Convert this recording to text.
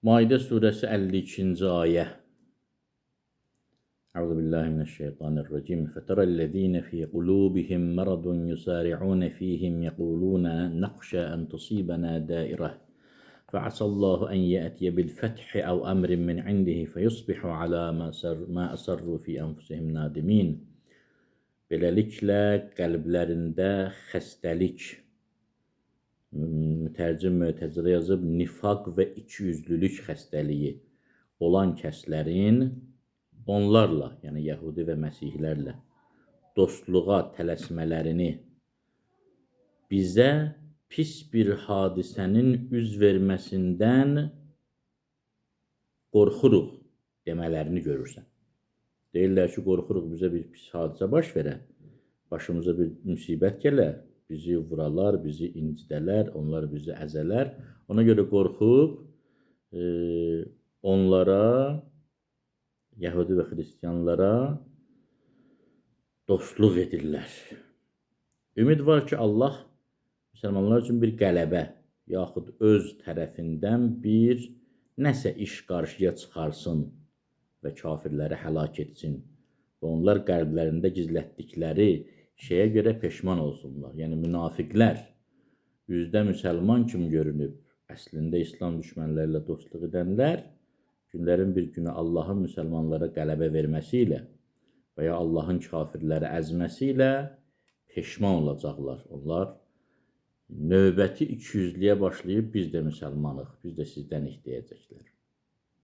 Maidə surəsi 52-ci ayə. Euzu billahi mineşşeytanirracim. Feterellezine fi qulubihim maradun yusari'un fihim yaquluna nakhsha an tusibana da'irah. Fa'asallahu an ya'tiya bil fethi ev emrin min indihi feyusbihu ala ma asarru fi anfusihim nadimin. Beləliklə qəlblərində xəstəlik, mütərcim mütəzədə yazıb, nifaq və ikiyüzlülük xəstəliyi olan kəslərin onlarla, yəni Yəhudi və Məsihlərlə dostluğa tələsmələrini, bizə pis bir hadisənin üz verməsindən qorxuruq demələrini görürsən. Deyirlər ki, qorxuruq bizə bir pis hadisə baş verə, başımıza bir müsibət gələ, bizi vuralar, bizi incidələr, onlar bizi əzələr. Ona görə qorxub onlara, Yəhudi və Xristiyanlara dostluq edirlər. Ümid var ki, Allah müsəlmanlar üçün bir qələbə, yaxud öz tərəfindən bir nəsə iş qarşıya çıxarsın və kafirləri həlak etsin və onlar qəlblərində gizlətdikləri şeyə görə peşman olsunlar. Yəni münafiqlər üzdə müsəlman kimi görünüb, əslində İslam düşmənlərlə dostluq edənlər günlərin bir günü Allahın müsəlmanlara qələbə verməsi ilə və ya Allahın kafirləri əzməsi ilə peşman olacaqlar. Onlar növbəti ikiyüzlüyə başlayıb biz də müsəlmanıq, biz də sizdən deyəcəklər.